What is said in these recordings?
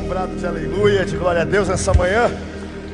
brado de aleluia, de glória a Deus nessa manhã.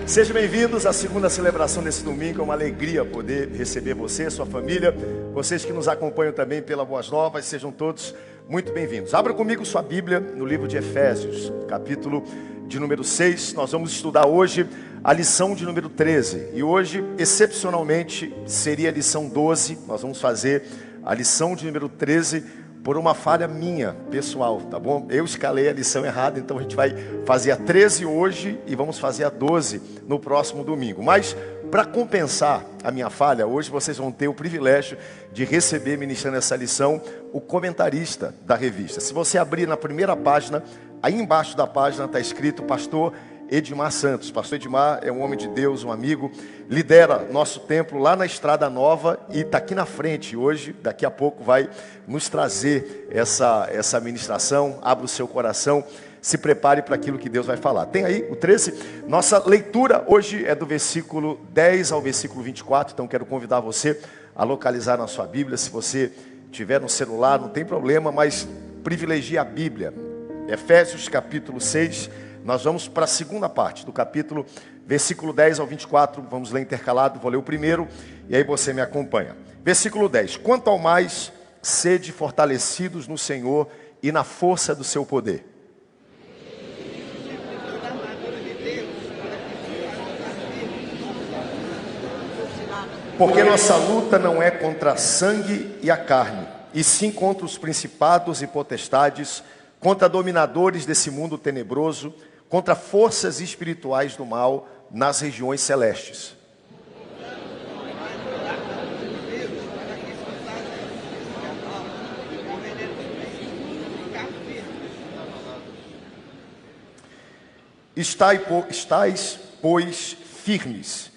Sejam bem-vindos à segunda celebração desse domingo. É uma alegria poder receber você, sua família, vocês que nos acompanham também pela Boas Novas. Sejam todos muito bem-vindos. Abra comigo sua Bíblia no livro de Efésios, capítulo de número 6. Nós vamos estudar hoje a lição de número 13. E hoje, excepcionalmente, seria a lição 12. Nós vamos fazer a lição de número 13 por uma falha minha, pessoal, tá bom? Eu escalei a lição errada, então a gente vai fazer a 13 hoje e vamos fazer a 12 no próximo domingo. Mas, para compensar a minha falha, hoje vocês vão ter o privilégio de receber, ministrando essa lição, o comentarista da revista. Se você abrir na primeira página, aí embaixo da página está escrito Pastor Edmar Santos. Pastor Edmar é um homem de Deus, um amigo, lidera nosso templo lá na Estrada Nova e está aqui na frente hoje. Daqui a pouco vai nos trazer essa ministração. Abra o seu coração, se prepare para aquilo que Deus vai falar. Tem aí o 13. Nossa leitura hoje é do versículo 10 ao versículo 24. Então quero convidar você a localizar na sua Bíblia. Se você tiver no celular, não tem problema, mas privilegie a Bíblia. Efésios capítulo 6. Nós vamos para a segunda parte do capítulo, versículo 10 ao 24, vamos ler intercalado, vou ler o primeiro, e aí você me acompanha. Versículo 10, quanto ao mais, sede fortalecidos no Senhor e na força do seu poder. Porque nossa luta não é contra a sangue e a carne, e sim contra os principados e potestades, contra dominadores desse mundo tenebroso, contra forças espirituais do mal nas regiões celestes. Estais, pois, firmes,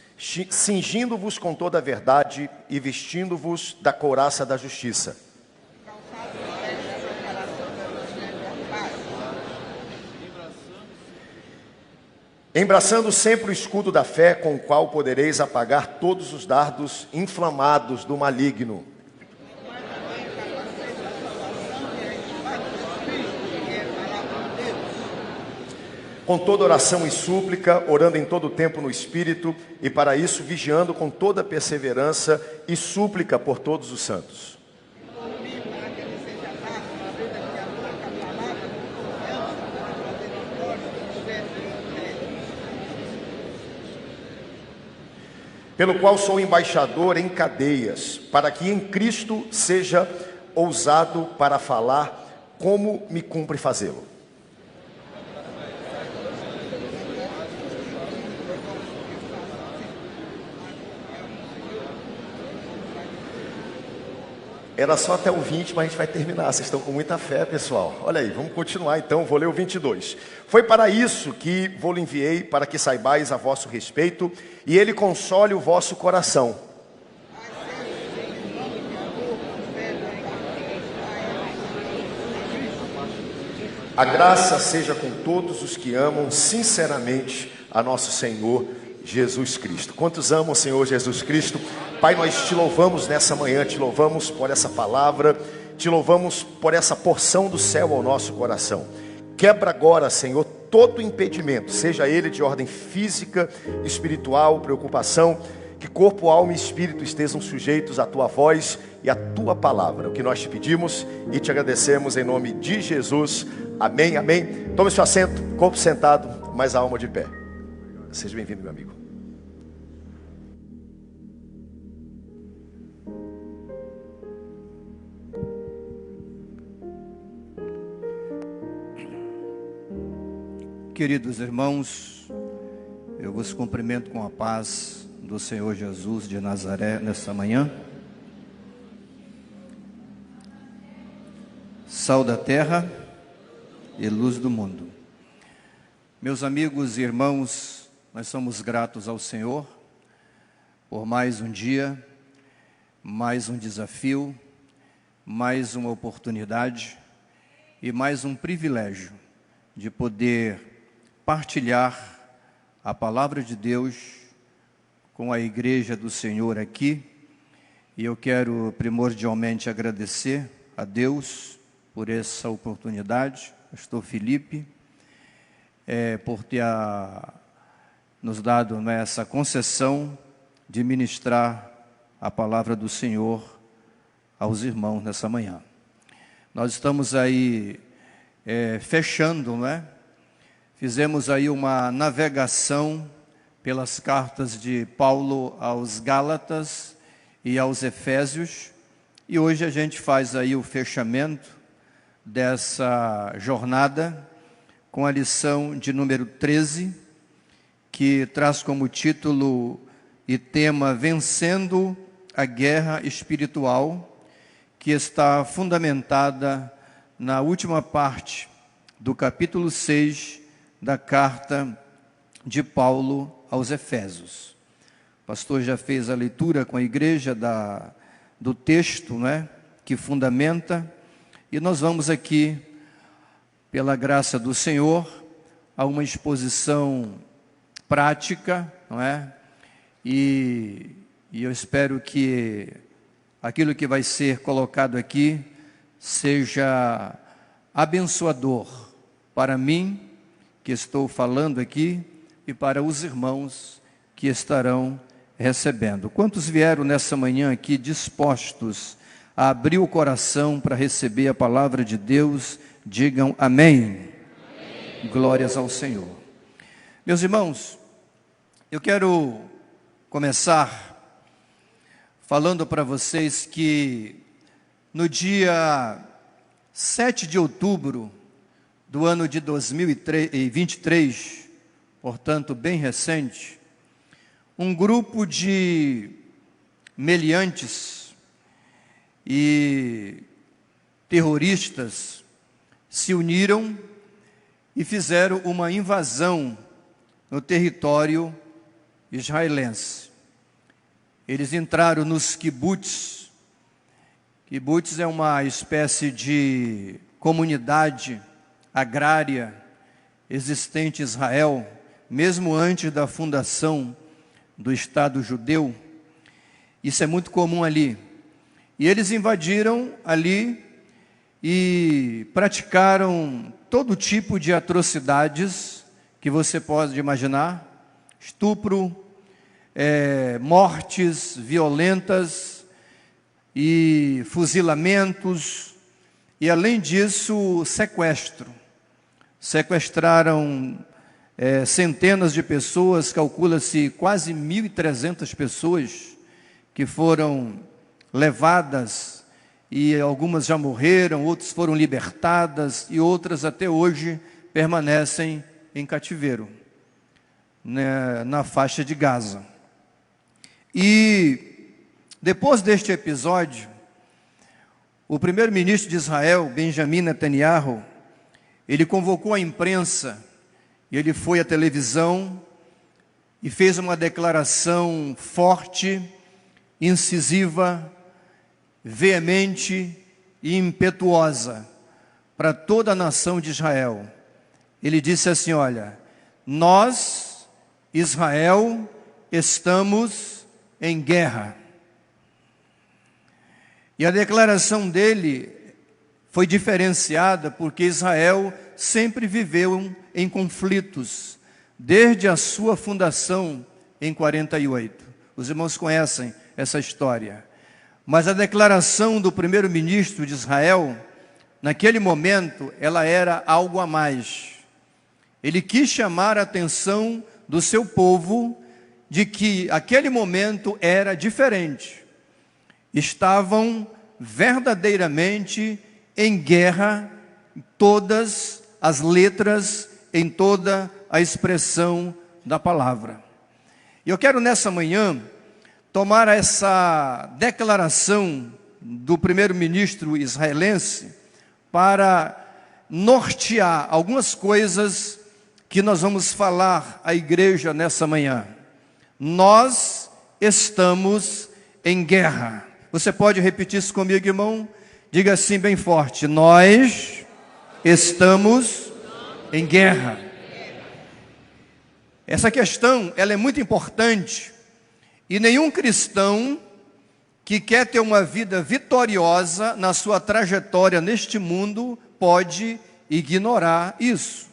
cingindo-vos com toda a verdade e vestindo-vos da couraça da justiça. Embraçando sempre o escudo da fé, com o qual podereis apagar todos os dardos inflamados do maligno. Com toda oração e súplica, orando em todo tempo no Espírito, e para isso vigiando com toda perseverança e súplica por todos os santos. Pelo qual sou embaixador em cadeias, para que em Cristo seja ousado para falar como me cumpre fazê-lo. Era só até o 20, mas a gente vai terminar. Vocês estão com muita fé, pessoal. Olha aí, vamos continuar então. Vou ler o 22. Foi para isso que vou-lhe enviei, para que saibais a vosso respeito, e ele console o vosso coração. A graça seja com todos os que amam sinceramente a nosso Senhor Jesus Cristo. Quantos amam o Senhor Jesus Cristo? Pai, nós te louvamos nessa manhã, te louvamos por essa palavra, te louvamos por essa porção do céu ao nosso coração. Quebra agora, Senhor, todo impedimento, seja ele de ordem física, espiritual, preocupação, que corpo, alma e espírito estejam sujeitos à tua voz e à tua palavra. O que nós te pedimos e te agradecemos em nome de Jesus. Amém, amém. Tome seu assento, corpo sentado, mas a alma de pé. Seja bem-vindo, meu amigo. Queridos irmãos, eu vos cumprimento com a paz do Senhor Jesus de Nazaré nesta manhã. Sal da terra e luz do mundo. Meus amigos e irmãos, nós somos gratos ao Senhor por mais um dia, mais um desafio, mais uma oportunidade e mais um privilégio de poder partilhar a palavra de Deus com a igreja do Senhor aqui. E eu quero primordialmente agradecer a Deus por essa oportunidade, pastor Felipe, por ter nos dado, né, essa concessão de ministrar a palavra do Senhor aos irmãos nessa manhã. Nós estamos aí fechando, né? Fizemos aí uma navegação pelas cartas de Paulo aos Gálatas e aos Efésios, e hoje a gente faz aí o fechamento dessa jornada com a lição de número 13, que traz como título e tema Vencendo a Guerra Espiritual, que está fundamentada na última parte do capítulo 6 da carta de Paulo aos Efésios. O pastor já fez a leitura com a igreja do texto, né, que fundamenta, e nós vamos aqui, pela graça do Senhor, a uma exposição prática, não é? E eu espero que aquilo que vai ser colocado aqui seja abençoador para mim, que estou falando aqui, e para os irmãos que estarão recebendo. Quantos vieram nessa manhã aqui dispostos a abrir o coração para receber a palavra de Deus? Digam amém. Amém. Glórias ao Senhor. Meus irmãos, eu quero começar falando para vocês que no dia 7 de outubro do ano de 2023, portanto bem recente, um grupo de meliantes e terroristas se uniram e fizeram uma invasão no território israelense. Eles entraram nos kibbutz. Kibbutz é uma espécie de comunidade agrária existente em Israel, mesmo antes da fundação do Estado judeu. Isso é muito comum ali. E eles invadiram ali e praticaram todo tipo de atrocidades que você pode imaginar: estupro, mortes violentas e fuzilamentos, e além disso, sequestraram centenas de pessoas, calcula-se quase 1.300 pessoas que foram levadas, e algumas já morreram, outras foram libertadas, e outras até hoje permanecem em cativeiro, né, na faixa de Gaza. E depois deste episódio, o primeiro-ministro de Israel, Benjamin Netanyahu, ele convocou a imprensa, e ele foi à televisão e fez uma declaração forte, incisiva, veemente e impetuosa para toda a nação de Israel. Ele disse assim: olha, nós, Israel, estamos em guerra. E a declaração dele foi diferenciada porque Israel sempre viveu em conflitos, desde a sua fundação em 48. Os irmãos conhecem essa história. Mas a declaração do primeiro-ministro de Israel, naquele momento, ela era algo a mais. Ele quis chamar a atenção do seu povo de que aquele momento era diferente. Estavam verdadeiramente em guerra, em todas as letras, em toda a expressão da palavra. E eu quero nessa manhã tomar essa declaração do primeiro-ministro israelense para nortear algumas coisas que nós vamos falar à igreja nessa manhã. Nós estamos em guerra. Você pode repetir isso comigo, irmão? Diga assim bem forte: nós estamos em guerra. Essa questão, ela é muito importante, e nenhum cristão que quer ter uma vida vitoriosa na sua trajetória neste mundo pode ignorar isso.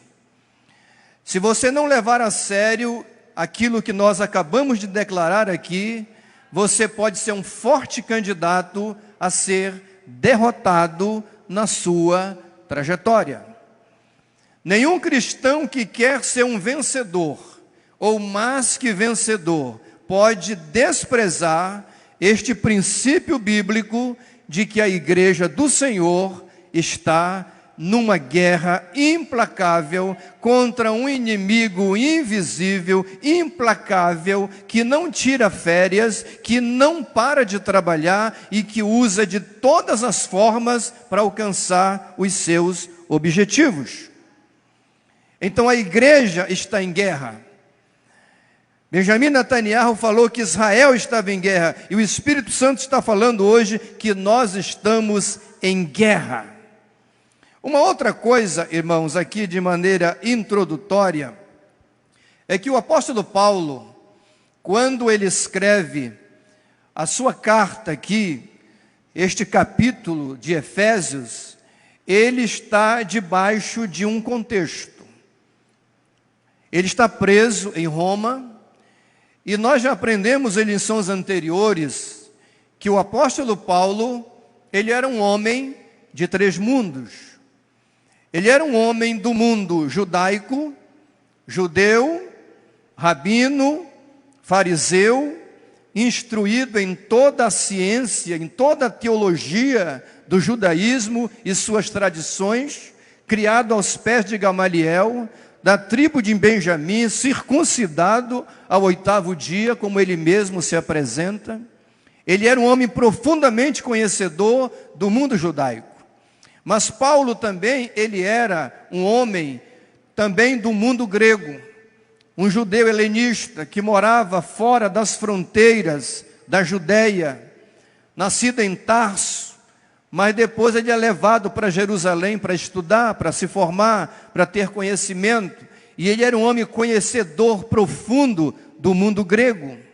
Se você não levar a sério aquilo que nós acabamos de declarar aqui, você pode ser um forte candidato a ser derrotado na sua trajetória. Nenhum cristão que quer ser um vencedor, ou mais que vencedor, pode desprezar este princípio bíblico de que a igreja do Senhor está numa guerra implacável contra um inimigo invisível, implacável, que não tira férias, que não para de trabalhar e que usa de todas as formas para alcançar os seus objetivos. Então a igreja está em guerra. Benjamin Netanyahu falou que Israel estava em guerra, e o Espírito Santo está falando hoje que nós estamos em guerra. Uma outra coisa, irmãos, aqui de maneira introdutória, é que o apóstolo Paulo, quando ele escreve a sua carta aqui, este capítulo de Efésios, ele está debaixo de um contexto. Ele está preso em Roma, e nós já aprendemos em lições anteriores que o apóstolo Paulo, ele era um homem de 3 mundos. Ele era um homem do mundo judaico, judeu, rabino, fariseu, instruído em toda a ciência, em toda a teologia do judaísmo e suas tradições, criado aos pés de Gamaliel, da tribo de Benjamim, circuncidado ao 8º dia, como ele mesmo se apresenta. Ele era um homem profundamente conhecedor do mundo judaico. Mas Paulo também, ele era um homem também do mundo grego, um judeu helenista que morava fora das fronteiras da Judéia, nascido em Tarso, mas depois ele é levado para Jerusalém para estudar, para se formar, para ter conhecimento, e ele era um homem conhecedor profundo do mundo grego.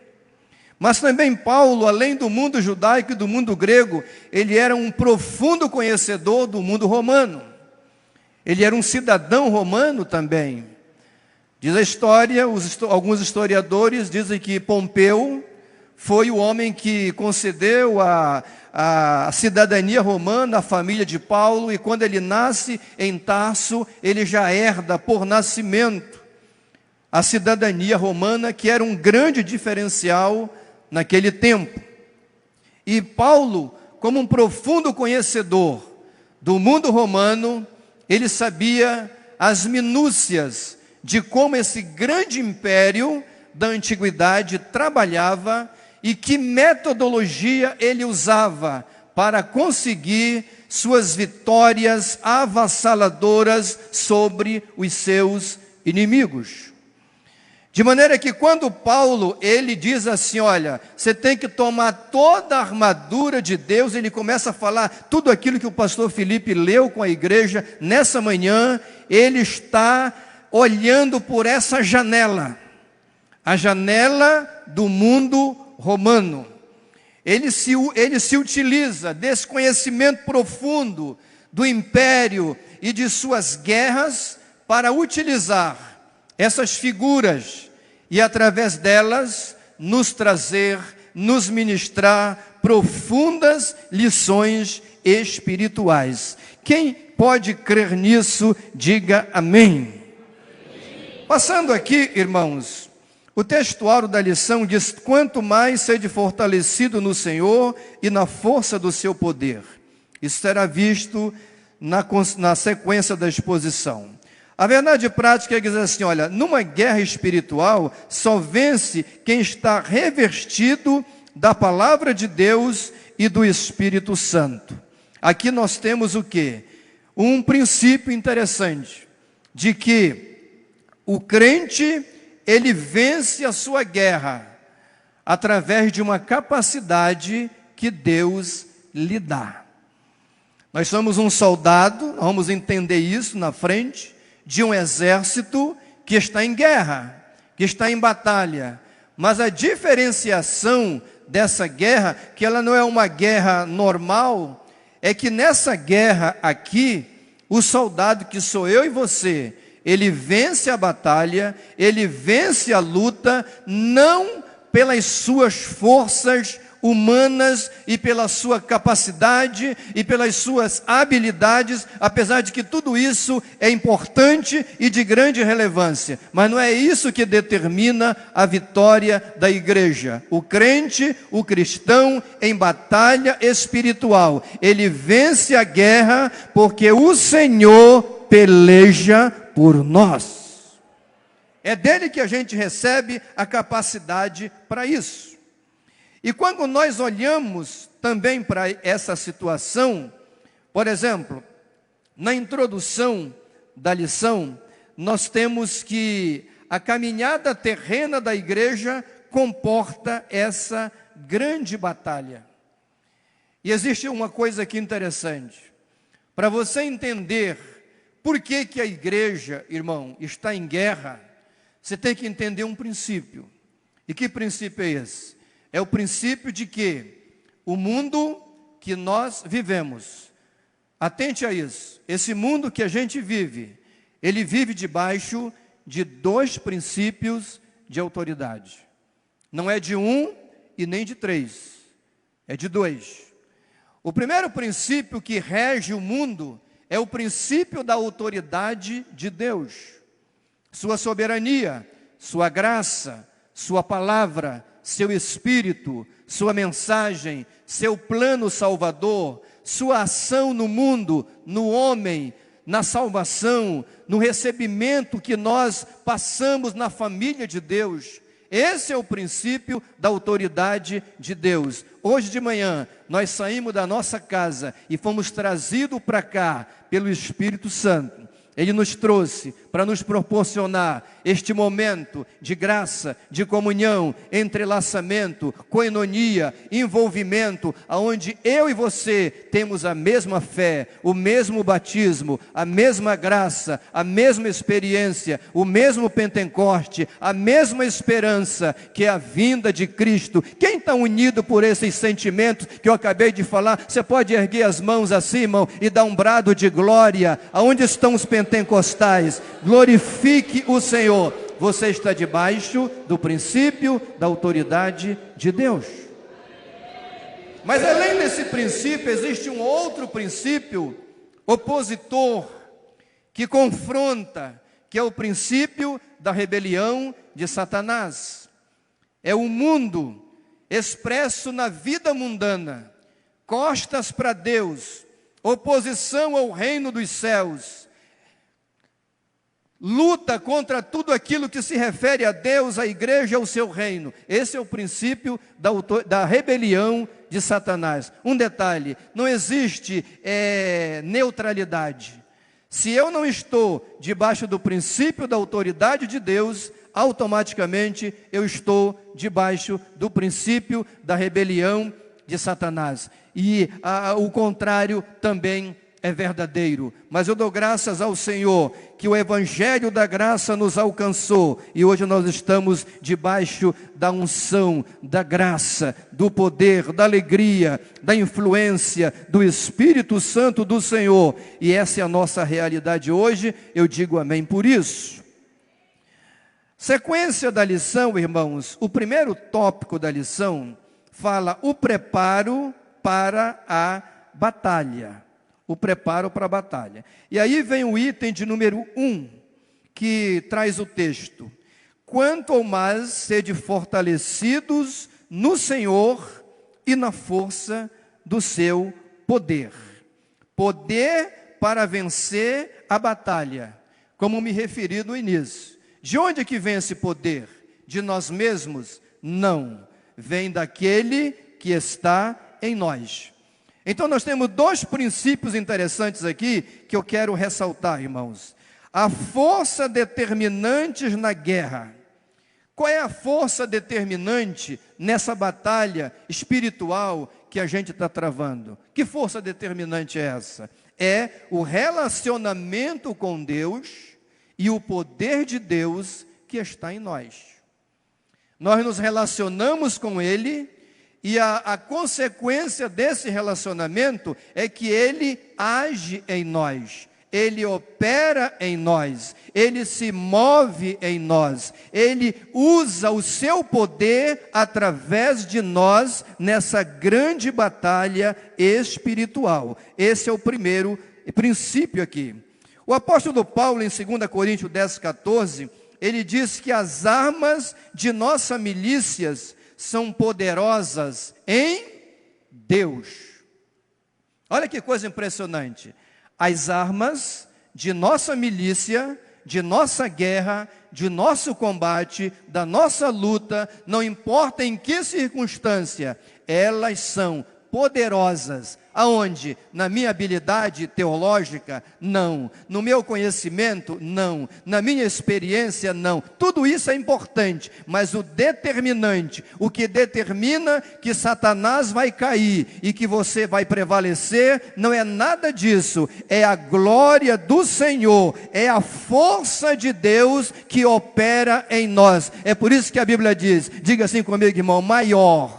Mas também Paulo, além do mundo judaico e do mundo grego, ele era um profundo conhecedor do mundo romano. Ele era um cidadão romano também. Diz a história, alguns historiadores dizem que Pompeu foi o homem que concedeu a cidadania romana à família de Paulo, e quando ele nasce em Tarso, ele já herda por nascimento a cidadania romana, que era um grande diferencial naquele tempo. E Paulo, como um profundo conhecedor do mundo romano, ele sabia as minúcias de como esse grande império da antiguidade trabalhava e que metodologia ele usava para conseguir suas vitórias avassaladoras sobre os seus inimigos. De maneira que quando Paulo, ele diz assim, olha, você tem que tomar toda a armadura de Deus, ele começa a falar tudo aquilo que o pastor Felipe leu com a igreja nessa manhã, ele está olhando por essa janela, a janela do mundo romano. Ele se utiliza desse conhecimento profundo do império e de suas guerras para utilizar essas figuras e através delas nos trazer, nos ministrar profundas lições espirituais. Quem pode crer nisso, diga amém. Passando aqui, irmãos, o textuário da lição diz: quanto mais sede fortalecido no Senhor e na força do seu poder. Isso será visto na sequência da exposição. A verdade prática é que diz assim, olha, numa guerra espiritual, só vence quem está revestido da palavra de Deus e do Espírito Santo. Aqui nós temos o quê? Um princípio interessante, de que o crente, ele vence a sua guerra através de uma capacidade que Deus lhe dá. Nós somos um soldado, vamos entender isso na frente, de um exército que está em guerra, que está em batalha. Mas a diferenciação dessa guerra, que ela não é uma guerra normal, é que nessa guerra aqui, o soldado que sou eu e você, ele vence a batalha, ele vence a luta, não pelas suas forças humanas e pela sua capacidade e pelas suas habilidades, apesar de que tudo isso é importante e de grande relevância, mas não é isso que determina a vitória da igreja. O crente, o cristão em batalha espiritual, ele vence a guerra porque o Senhor peleja por nós. É dele que a gente recebe a capacidade para isso. E quando nós olhamos também para essa situação, por exemplo, na introdução da lição, nós temos que a caminhada terrena da igreja comporta essa grande batalha. E existe uma coisa aqui interessante. Para você entender por que a igreja, irmão, está em guerra, você tem que entender um princípio. E que princípio é esse? É o princípio de que o mundo que nós vivemos, atente a isso, esse mundo que a gente vive, ele vive debaixo de dois princípios de autoridade. Não é de um e nem de três, é de dois. O primeiro princípio que rege o mundo é o princípio da autoridade de Deus. Sua soberania, sua graça, sua palavra, seu espírito, sua mensagem, seu plano salvador, sua ação no mundo, no homem, na salvação, no recebimento que nós passamos na família de Deus. Esse é o princípio da autoridade de Deus. Hoje de manhã, nós saímos da nossa casa e fomos trazidos para cá pelo Espírito Santo. Ele nos trouxe para nos proporcionar este momento de graça, de comunhão, entrelaçamento, coinonia, envolvimento, aonde eu e você temos a mesma fé, o mesmo batismo, a mesma graça, a mesma experiência, o mesmo Pentecoste, a mesma esperança, que é a vinda de Cristo. Quem está unido por esses sentimentos que eu acabei de falar, você pode erguer as mãos assim, irmão, e dar um brado de glória. Aonde estão os pentecostais? Glorifique o Senhor. Você está debaixo do princípio da autoridade de Deus. Mas além desse princípio, existe um outro princípio opositor que confronta, que é o princípio da rebelião de Satanás. É o mundo expresso na vida mundana, costas para Deus, oposição ao reino dos céus, luta contra tudo aquilo que se refere a Deus, a igreja, ao seu reino. Esse é o princípio da rebelião de Satanás. Um detalhe, não existe neutralidade. Se eu não estou debaixo do princípio da autoridade de Deus, automaticamente eu estou debaixo do princípio da rebelião de Satanás. E o contrário também é verdadeiro. Mas eu dou graças ao Senhor que o evangelho da graça nos alcançou e hoje nós estamos debaixo da unção, da graça, do poder, da alegria, da influência do Espírito Santo do Senhor, e essa é a nossa realidade hoje. Eu digo amém por isso. Sequência da lição, irmãos. O primeiro tópico da lição fala o preparo para a batalha. O preparo para a batalha. E aí vem o item de número 1, que traz o texto: quanto ao mais sede fortalecidos no Senhor e na força do seu poder. Poder para vencer a batalha, como me referi no início. De onde que vem esse poder? De nós mesmos? Não. Vem daquele que está em nós. Então nós temos dois princípios interessantes aqui que eu quero ressaltar, irmãos. A força determinante na guerra. Qual é a força determinante nessa batalha espiritual que a gente está travando? Que força determinante é essa? É o relacionamento com Deus e o poder de Deus que está em nós. Nós nos relacionamos com Ele, e a consequência desse relacionamento é que Ele age em nós. Ele opera em nós, Ele se move em nós, Ele usa o seu poder através de nós nessa grande batalha espiritual. Esse é o primeiro princípio aqui. O apóstolo Paulo, em 2 Coríntios 10, 14, ele diz que as armas de nossa milícias são poderosas em Deus. Olha que coisa impressionante. As armas de nossa milícia, de nossa guerra, de nosso combate, da nossa luta, não importa em que circunstância, elas são poderosas. Aonde? Na minha habilidade teológica? Não. No meu conhecimento? Não. Na minha experiência? Não. Tudo isso é importante, mas o determinante, o que determina que Satanás vai cair e que você vai prevalecer, não é nada disso. É a glória do Senhor, é a força de Deus que opera em nós. É por isso que a Bíblia diz, diga assim comigo, irmão, maior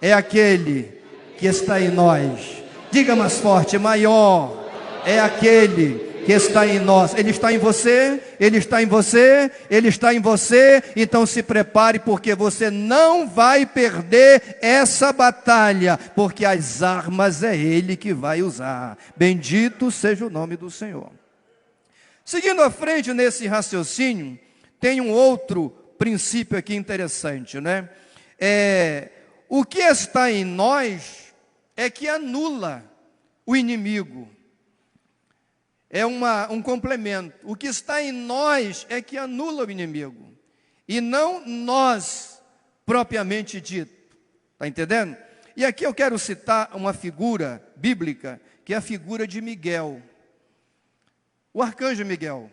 é aquele que está em nós. Diga mais forte, maior é aquele que está em nós. Ele está em você, Ele está em você, Ele está em você. Então se prepare, porque você não vai perder essa batalha, porque as armas é Ele que vai usar. Bendito seja o nome do Senhor. Seguindo à frente nesse raciocínio, tem um outro princípio aqui interessante, né? O que está em nós é que anula o inimigo. É um complemento. O que está em nós é que anula o inimigo. E não nós, propriamente dito. Está entendendo? E aqui eu quero citar uma figura bíblica, que é a figura de Miguel. O arcanjo Miguel.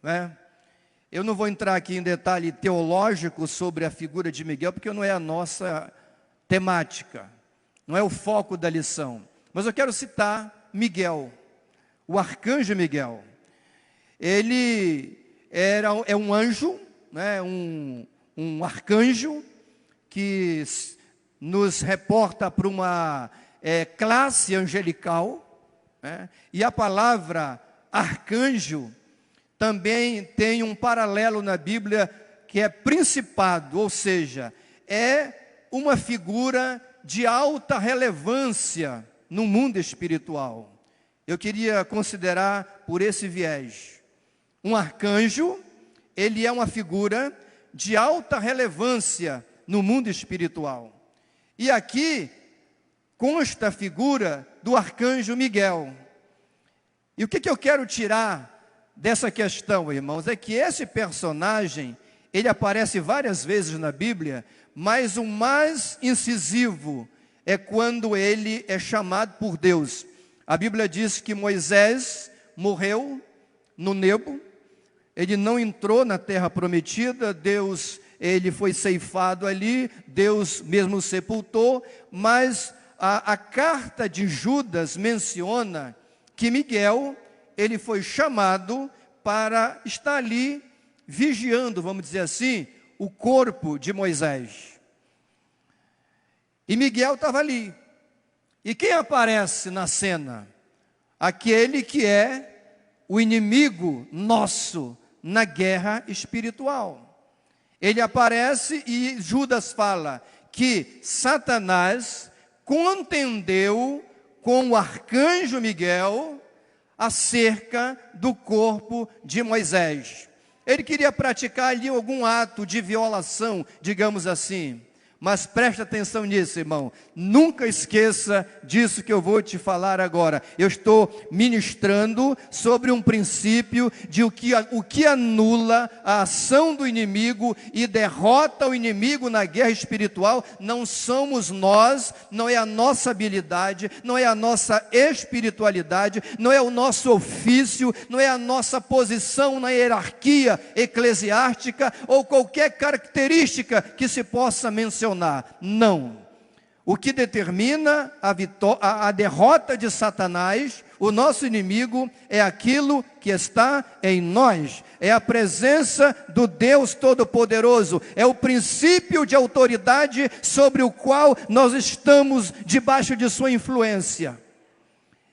Né? Eu não vou entrar aqui em detalhe teológico sobre a figura de Miguel, porque não é a nossa temática, não é o foco da lição. Mas eu quero citar Miguel, o arcanjo Miguel. Ele é um anjo, né, um arcanjo que nos reporta para uma classe angelical, né, e a palavra arcanjo também tem um paralelo na Bíblia que é principado, ou seja, é uma figura de alta relevância no mundo espiritual. Eu queria considerar por esse viés. Um arcanjo, ele é uma figura de alta relevância no mundo espiritual. E aqui consta a figura do arcanjo Miguel. E o que eu quero tirar dessa questão, irmãos, é que esse personagem, ele aparece várias vezes na Bíblia, mas o mais incisivo é quando ele é chamado por Deus. A Bíblia diz que Moisés morreu no Nebo, ele não entrou na terra prometida, ele foi ceifado ali, Deus mesmo o sepultou, mas a carta de Judas menciona que Miguel, ele foi chamado para estar ali vigiando, vamos dizer assim, o corpo de Moisés. E Miguel estava ali. E quem aparece na cena? Aquele que é o inimigo nosso na guerra espiritual. Ele aparece e Judas fala que Satanás contendeu com o arcanjo Miguel acerca do corpo de Moisés. Ele queria praticar ali algum ato de violação, digamos assim. Mas preste atenção nisso, irmão. Nunca esqueça disso que eu vou te falar agora. Eu estou ministrando sobre um princípio de o que anula a ação do inimigo e derrota o inimigo na guerra espiritual. Não somos nós, não é a nossa habilidade, não é a nossa espiritualidade, não é o nosso ofício, não é a nossa posição na hierarquia eclesiástica ou qualquer característica que se possa mencionar. Não. O que determina a derrota de Satanás, o nosso inimigo, é aquilo que está em nós. É a presença do Deus Todo-Poderoso. É o princípio de autoridade sobre o qual nós estamos debaixo de sua influência.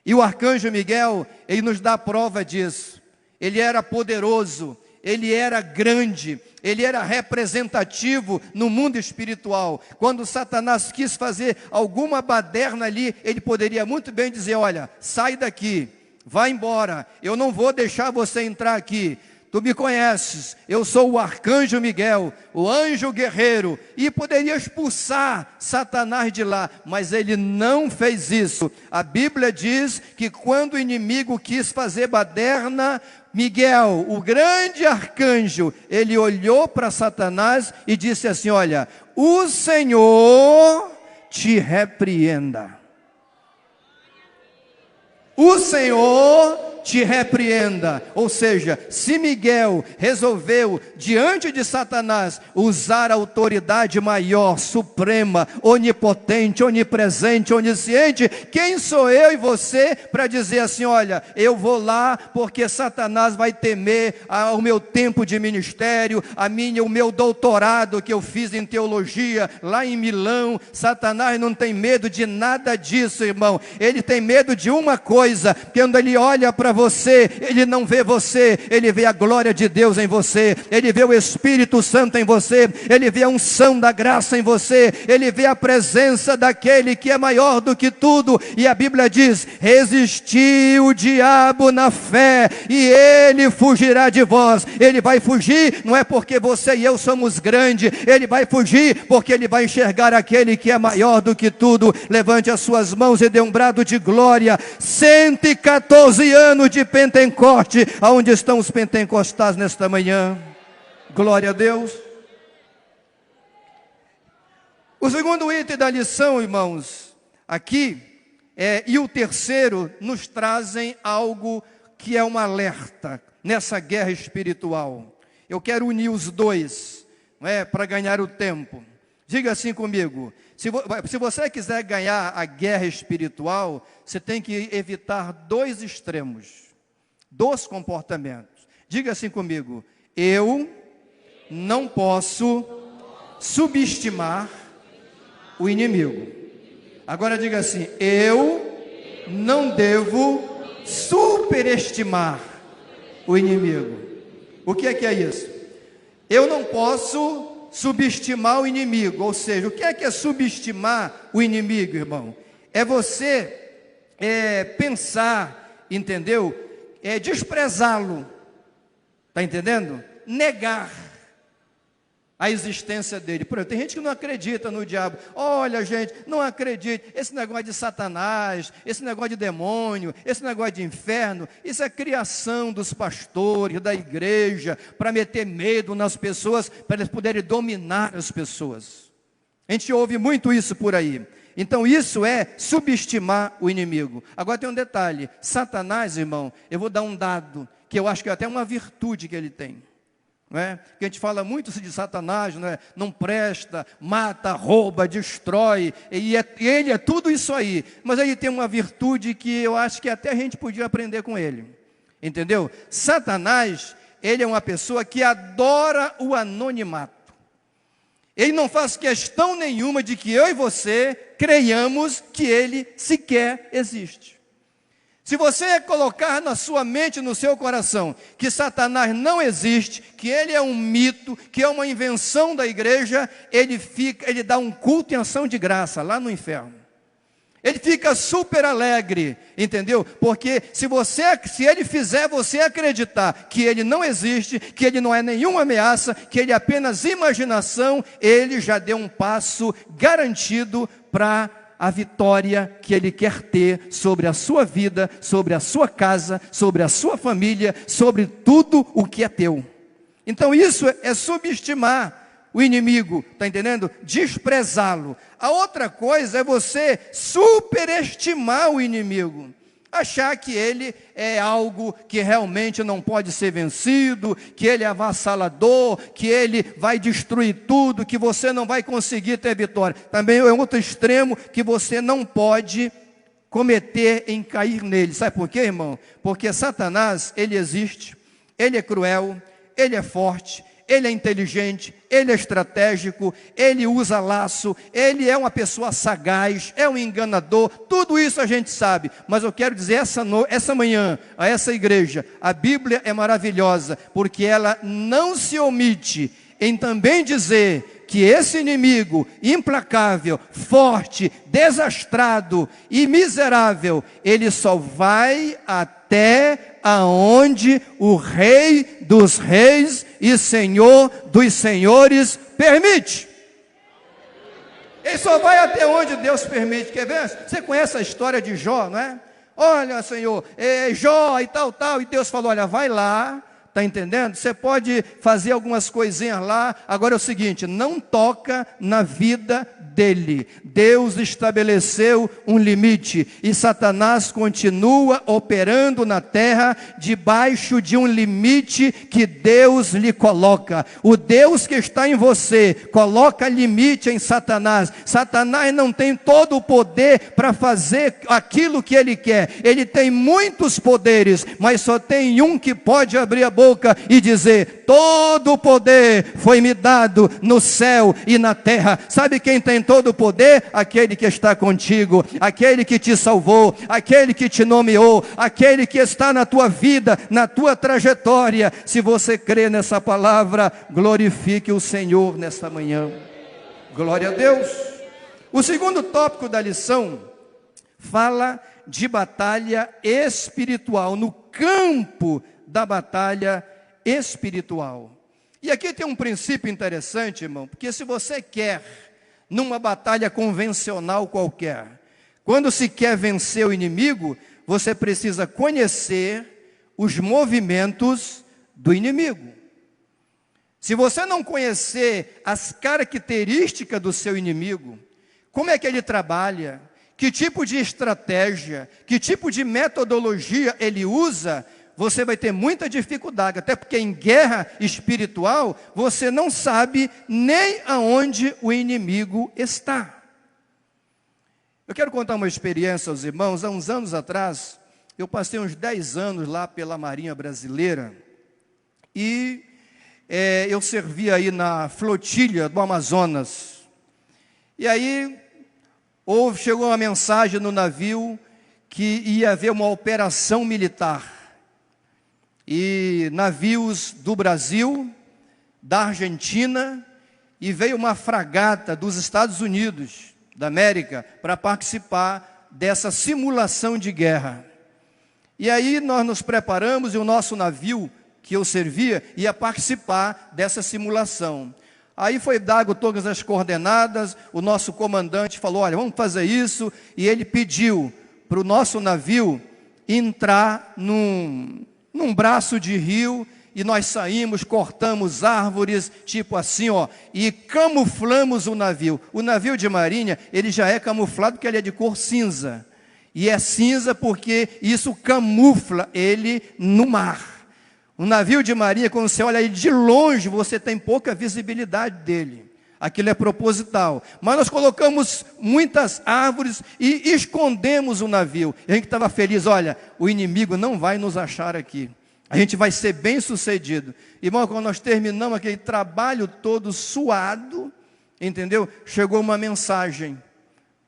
E o arcanjo Miguel, ele nos dá a prova disso. Ele era poderoso, ele era grande, ele era representativo no mundo espiritual. Quando Satanás quis fazer alguma baderna ali, ele poderia muito bem dizer: olha, sai daqui, vai embora, eu não vou deixar você entrar aqui. Tu me conheces, eu sou o arcanjo Miguel, o anjo guerreiro, e poderia expulsar Satanás de lá, mas ele não fez isso. A Bíblia diz que quando o inimigo quis fazer baderna, Miguel, o grande arcanjo, ele olhou para Satanás e disse assim: olha, o Senhor te repreenda. O Senhor te repreenda. Ou seja, se Miguel resolveu, diante de Satanás, usar a autoridade maior, suprema, onipotente, onipresente, onisciente, quem sou eu e você para dizer assim: olha, eu vou lá porque Satanás vai temer o meu tempo de ministério, o meu doutorado que eu fiz em teologia lá em Milão. Satanás não tem medo de nada disso, irmão. Ele tem medo de uma coisa: quando ele olha para você, ele não vê você, ele vê a glória de Deus em você, ele vê o Espírito Santo em você, ele vê a unção da graça em você, ele vê a presença daquele que é maior do que tudo. E a Bíblia diz: resisti o diabo na fé e ele fugirá de vós. Ele vai fugir, não é porque você e eu somos grandes, ele vai fugir porque ele vai enxergar aquele que é maior do que tudo. Levante as suas mãos e dê um brado de glória. 114 anos de Pentecoste, aonde estão os pentecostais nesta manhã? Glória a Deus. O segundo item da lição, irmãos, aqui, e o terceiro, nos trazem algo que é um alerta nessa guerra espiritual. Eu quero unir os dois, para ganhar o tempo. Diga assim comigo: se você quiser ganhar a guerra espiritual, você tem que evitar dois extremos, dois comportamentos. Diga assim comigo: eu não posso subestimar o inimigo. Agora diga assim: eu não devo superestimar o inimigo. O que é isso? Eu não posso subestimar o inimigo. Ou seja, o que é subestimar o inimigo, irmão? É você pensar, entendeu? Desprezá-lo, está entendendo? Negar a existência dele. Por exemplo, tem gente que não acredita no diabo. Olha, gente, não acredite. Esse negócio de Satanás, esse negócio de demônio, esse negócio de inferno, isso é criação dos pastores, da igreja, para meter medo nas pessoas, para eles poderem dominar as pessoas. A gente ouve muito isso por aí. Então isso é subestimar o inimigo. Agora tem um detalhe: Satanás, irmão, eu vou dar um dado, que eu acho que é até uma virtude que ele tem. Não é? Que a gente fala muito de Satanás, não é? Não presta, mata, rouba, destrói, e ele é tudo isso aí. Mas ele tem uma virtude que eu acho que até a gente podia aprender com ele. Entendeu? Satanás, ele é uma pessoa que adora o anonimato. Ele não faz questão nenhuma de que eu e você creiamos que ele sequer existe. Se você colocar na sua mente, no seu coração, que Satanás não existe, que ele é um mito, que é uma invenção da igreja, ele dá um culto em ação de graça lá no inferno. Ele fica super alegre, entendeu? Porque se ele fizer você acreditar que ele não existe, que ele não é nenhuma ameaça, que ele é apenas imaginação, ele já deu um passo garantido para a vitória que ele quer ter sobre a sua vida, sobre a sua casa, sobre a sua família, sobre tudo o que é teu. Então isso é subestimar o inimigo, está entendendo? Desprezá-lo. A outra coisa é você superestimar o inimigo. Achar que ele é algo que realmente não pode ser vencido, que ele é avassalador, que ele vai destruir tudo, que você não vai conseguir ter vitória. Também é outro extremo que você não pode cometer em cair nele. Sabe por quê, irmão? Porque Satanás, ele existe, ele é cruel, ele é forte, ele é inteligente, ele é estratégico, ele usa laço, ele é uma pessoa sagaz, é um enganador, tudo isso a gente sabe. Mas eu quero dizer essa manhã, a essa igreja, a Bíblia é maravilhosa, porque ela não se omite em também dizer que esse inimigo implacável, forte, desastrado e miserável, ele só vai até aonde o Rei dos Reis e Senhor dos Senhores permite. Ele só vai até onde Deus permite. Quer ver? Você conhece a história de Jó, não é? Olha, Senhor, Jó e tal, e Deus falou, olha, vai lá. Está entendendo? Você pode fazer algumas coisinhas lá. Agora é o seguinte, não toca na vida dele. Deus estabeleceu um limite. E Satanás continua operando na terra debaixo de um limite que Deus lhe coloca. O Deus que está em você coloca limite em Satanás. Satanás não tem todo o poder para fazer aquilo que ele quer. Ele tem muitos poderes, mas só tem um que pode abrir a boca e dizer, todo o poder foi me dado no céu e na terra. Sabe quem tem todo o poder? Aquele que está contigo, aquele que te salvou, aquele que te nomeou, aquele que está na tua vida, na tua trajetória. Se você crê nessa palavra, glorifique o Senhor nesta manhã. Glória a Deus. O segundo tópico da lição fala de batalha espiritual, no campo da batalha espiritual. E aqui tem um princípio interessante, irmão, porque se você quer, numa batalha convencional qualquer, quando se quer vencer o inimigo, você precisa conhecer os movimentos do inimigo. Se você não conhecer as características do seu inimigo, como é que ele trabalha, que tipo de estratégia, que tipo de metodologia ele usa, você vai ter muita dificuldade, até porque em guerra espiritual, você não sabe nem aonde o inimigo está. Eu quero contar uma experiência aos irmãos. Há uns anos atrás, eu passei uns 10 anos lá pela Marinha Brasileira, e eu servi aí na flotilha do Amazonas. E aí, chegou uma mensagem no navio, que ia haver uma operação militar. E navios do Brasil, da Argentina, e veio uma fragata dos Estados Unidos, da América, para participar dessa simulação de guerra. E aí nós nos preparamos, e o nosso navio, que eu servia, ia participar dessa simulação. Aí foi dado todas as coordenadas, o nosso comandante falou, olha, vamos fazer isso, e ele pediu para o nosso navio entrar num braço de rio, e nós saímos, cortamos árvores, tipo assim, e camuflamos o navio. O navio de marinha, ele já é camuflado porque ele é de cor cinza. E é cinza porque isso camufla ele no mar. O navio de marinha, quando você olha ele de longe, você tem pouca visibilidade dele. Aquilo é proposital. Mas nós colocamos muitas árvores e escondemos o navio. E a gente estava feliz, olha, o inimigo não vai nos achar aqui. A gente vai ser bem sucedido. Irmão, quando nós terminamos aquele trabalho todo suado, entendeu? Chegou uma mensagem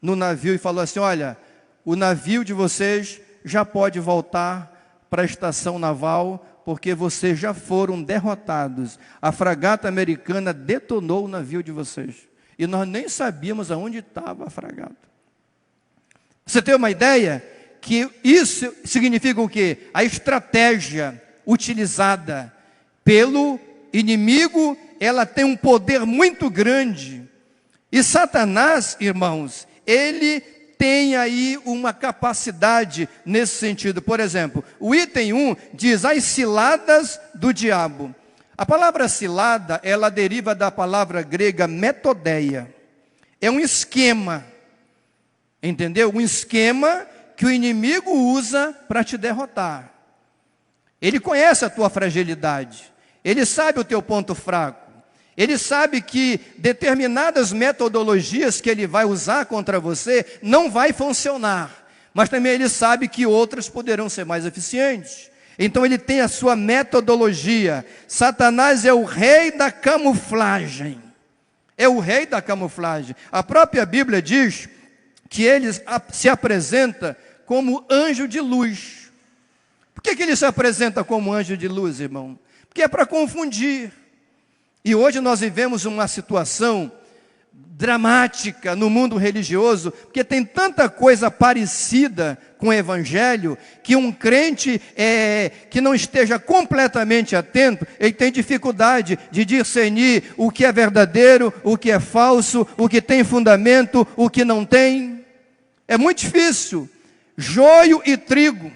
no navio e falou assim, olha, o navio de vocês já pode voltar para a estação naval, porque vocês já foram derrotados. A fragata americana detonou o navio de vocês. E nós nem sabíamos aonde estava a fragata. Você tem uma ideia? Que isso significa o quê? A estratégia utilizada pelo inimigo, ela tem um poder muito grande. E Satanás, irmãos, ele tem aí uma capacidade nesse sentido. Por exemplo, o item 1 diz as ciladas do diabo. A palavra cilada, ela deriva da palavra grega metodeia. É um esquema, entendeu? Um esquema que o inimigo usa para te derrotar. Ele conhece a tua fragilidade, ele sabe o teu ponto fraco. Ele sabe que determinadas metodologias que ele vai usar contra você não vai funcionar. Mas também ele sabe que outras poderão ser mais eficientes. Então ele tem a sua metodologia. Satanás é o rei da camuflagem. É o rei da camuflagem. A própria Bíblia diz que ele se apresenta como anjo de luz. Por que ele se apresenta como anjo de luz, irmão? Porque é para confundir. E hoje nós vivemos uma situação dramática no mundo religioso, porque tem tanta coisa parecida com o Evangelho, que um crente que não esteja completamente atento, ele tem dificuldade de discernir o que é verdadeiro, o que é falso, o que tem fundamento, o que não tem. É muito difícil. Joio e trigo.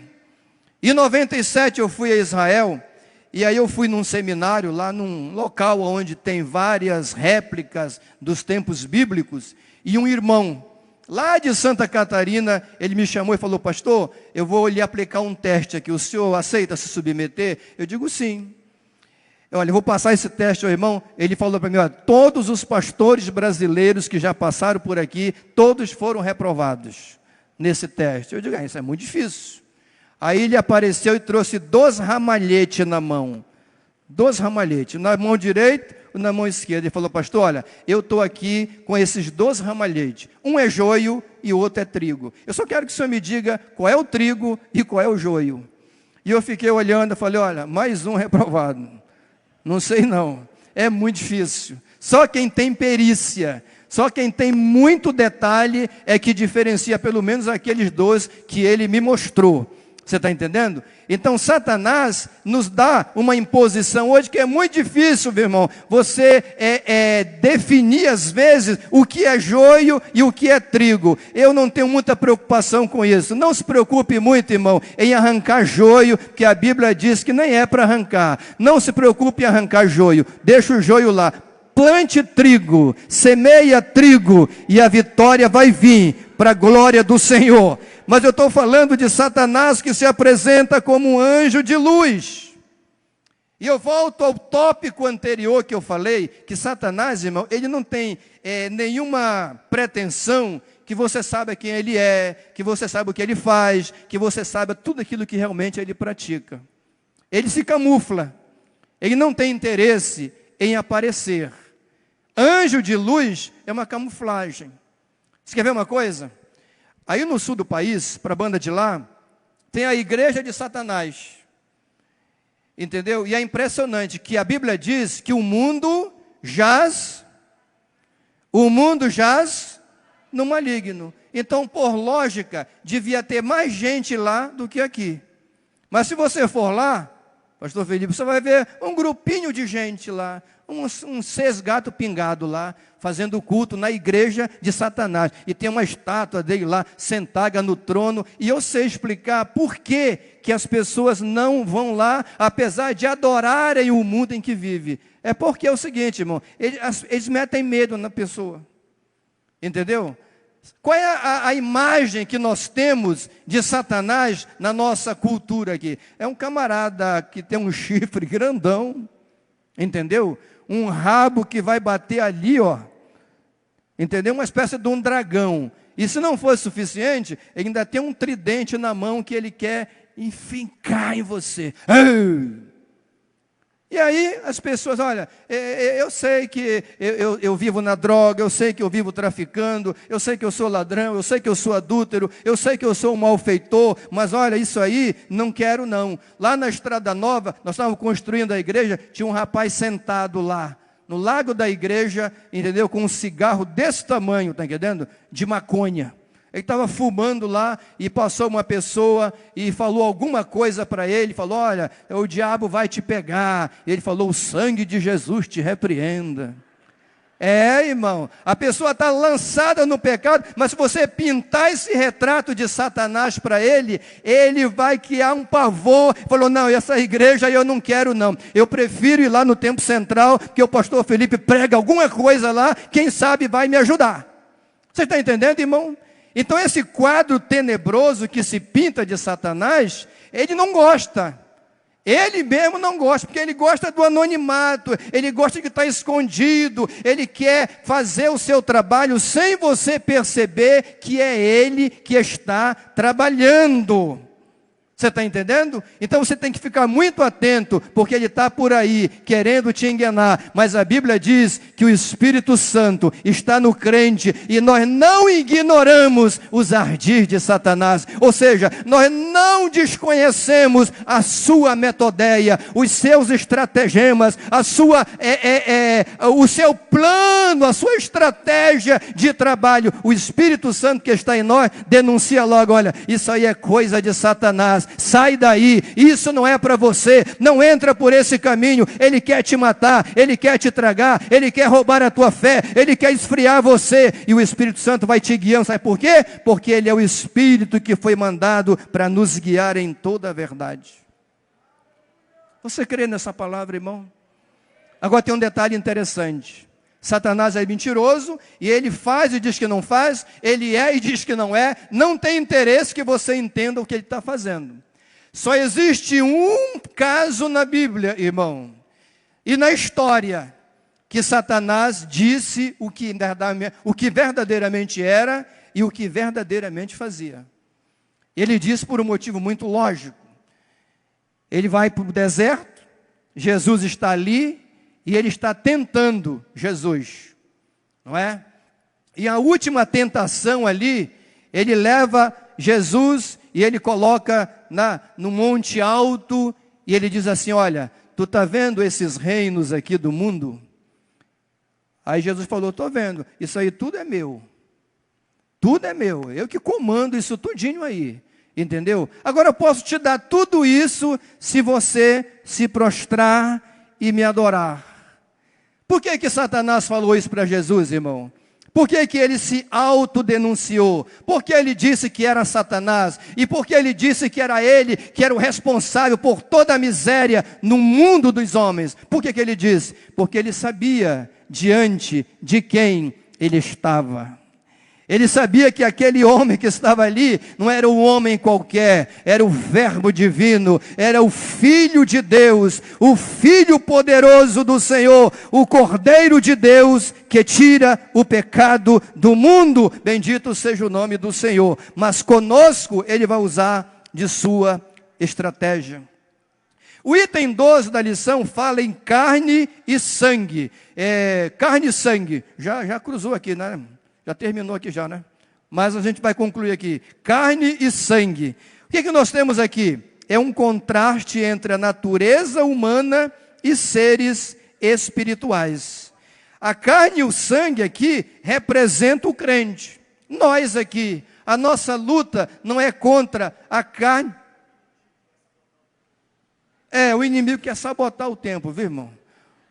Em 97 eu fui a Israel, e aí eu fui num seminário lá num local onde tem várias réplicas dos tempos bíblicos, e um irmão lá de Santa Catarina, ele me chamou e falou: pastor, eu vou lhe aplicar um teste aqui, o senhor aceita se submeter? Eu digo sim. Olha, eu vou passar esse teste ao irmão. Ele falou para mim: olha, todos os pastores brasileiros que já passaram por aqui, todos foram reprovados nesse teste. Eu digo: isso é muito difícil. Aí ele apareceu e trouxe 2 ramalhetes na mão. 2 ramalhetes, na mão direita e na mão esquerda. Ele falou: pastor, olha, eu estou aqui com esses 2 ramalhetes. Um é joio e o outro é trigo. Eu só quero que o senhor me diga qual é o trigo e qual é o joio. E eu fiquei olhando e falei: olha, mais um reprovado. Não sei não, é muito difícil. Só quem tem perícia, só quem tem muito detalhe é que diferencia pelo menos aqueles 2 que ele me mostrou. Você está entendendo? Então Satanás nos dá uma imposição hoje que é muito difícil, meu irmão, você definir às vezes o que é joio e o que é trigo. Eu não tenho muita preocupação com isso. Não se preocupe muito, irmão, em arrancar joio, que a Bíblia diz que nem é para arrancar. Não se preocupe em arrancar joio, deixa o joio lá. Plante trigo, semeia trigo, e a vitória vai vir para a glória do Senhor. Mas eu estou falando de Satanás que se apresenta como um anjo de luz. E eu volto ao tópico anterior que eu falei, que Satanás, irmão, ele não tem nenhuma pretensão que você saiba quem ele é, que você saiba o que ele faz, que você saiba tudo aquilo que realmente ele pratica. Ele se camufla, ele não tem interesse em aparecer. Anjo de luz é uma camuflagem. Você quer ver uma coisa? Aí no sul do país, para a banda de lá, tem a igreja de Satanás. Entendeu? E é impressionante que a Bíblia diz que o mundo jaz no maligno. Então, por lógica, devia ter mais gente lá do que aqui. Mas se você for lá, pastor Felipe, você vai ver um grupinho de gente lá, uns 6 gatos pingados lá, fazendo culto na igreja de Satanás. E tem uma estátua dele lá, sentada no trono. E eu sei explicar por que as pessoas não vão lá, apesar de adorarem o mundo em que vive. É porque é o seguinte, irmão, eles metem medo na pessoa. Entendeu? Qual é a imagem que nós temos de Satanás na nossa cultura aqui? É um camarada que tem um chifre grandão, entendeu? Um rabo que vai bater ali, ó. Entendeu? Uma espécie de um dragão. E se não for suficiente, ele ainda tem um tridente na mão que ele quer enfincar em você. E aí as pessoas, olha, eu sei que eu vivo na droga, eu sei que eu vivo traficando, eu sei que eu sou ladrão, eu sei que eu sou adúltero, eu sei que eu sou um malfeitor, mas olha, isso aí não quero não. Lá na Estrada Nova, nós estávamos construindo a igreja, tinha um rapaz sentado lá, no lago da igreja, entendeu? Com um cigarro desse tamanho, tá entendendo? De maconha. Ele estava fumando lá e passou uma pessoa e falou alguma coisa para ele, falou: olha, o diabo vai te pegar. E ele falou: o sangue de Jesus te repreenda. É, irmão, a pessoa está lançada no pecado, mas se você pintar esse retrato de Satanás para ele, ele vai criar um pavor. Falou: não, essa igreja eu não quero não, eu prefiro ir lá no Templo Central, que o pastor Felipe prega alguma coisa lá, quem sabe vai me ajudar. Você está entendendo, irmão? Então esse quadro tenebroso que se pinta de Satanás, ele não gosta. Ele mesmo não gosta, porque ele gosta do anonimato, ele gosta de estar escondido, ele quer fazer o seu trabalho sem você perceber que é ele que está trabalhando. Você está entendendo? Então você tem que ficar muito atento, porque ele está por aí, querendo te enganar. Mas a Bíblia diz que o Espírito Santo está no crente, e nós não ignoramos os ardis de Satanás. Ou seja, nós não desconhecemos a sua metodeia, os seus estratagemas, o seu plano, a sua estratégia de trabalho. O Espírito Santo que está em nós denuncia logo: olha, isso aí é coisa de Satanás. Sai daí, isso não é para você, não entra por esse caminho. Ele quer te matar, ele quer te tragar, ele quer roubar a tua fé, ele quer esfriar você, e o Espírito Santo vai te guiando. Sabe por quê? Porque ele é o Espírito que foi mandado para nos guiar em toda a verdade. Você crê nessa palavra, irmão? Agora tem um detalhe interessante. Satanás é mentiroso, e ele faz e diz que não faz, ele é e diz que não é, não tem interesse que você entenda o que ele está fazendo. Só existe um caso na Bíblia, irmão, e na história, que Satanás disse o que verdadeiramente era e o que verdadeiramente fazia. Ele disse por um motivo muito lógico. Ele vai para o deserto, Jesus está ali, e ele está tentando Jesus, não é? E a última tentação ali, ele leva Jesus e ele coloca no monte alto, e ele diz assim: olha, tu está vendo esses reinos aqui do mundo? Aí Jesus falou: estou vendo, isso aí tudo é meu, eu que comando isso tudinho aí, entendeu? Agora eu posso te dar tudo isso se você se prostrar e me adorar. Por que Satanás falou isso para Jesus, irmão? Por que ele se autodenunciou? Por que ele disse que era Satanás? E por que ele disse que era ele que era o responsável por toda a miséria no mundo dos homens? Por que ele disse? Porque ele sabia diante de quem ele estava. Ele sabia que aquele homem que estava ali não era um homem qualquer, era o Verbo divino, era o Filho de Deus, o Filho poderoso do Senhor, o Cordeiro de Deus que tira o pecado do mundo. Bendito seja o nome do Senhor. Mas conosco ele vai usar de sua estratégia. O item 12 da lição fala em carne e sangue. Carne e sangue, já cruzou aqui, né? Já terminou aqui já, né? Mas a gente vai concluir aqui. Carne e sangue. O que nós temos aqui? É um contraste entre a natureza humana e seres espirituais. A carne e o sangue aqui representam o crente. Nós aqui, a nossa luta não é contra a carne. O inimigo quer sabotar o tempo, viu, irmão?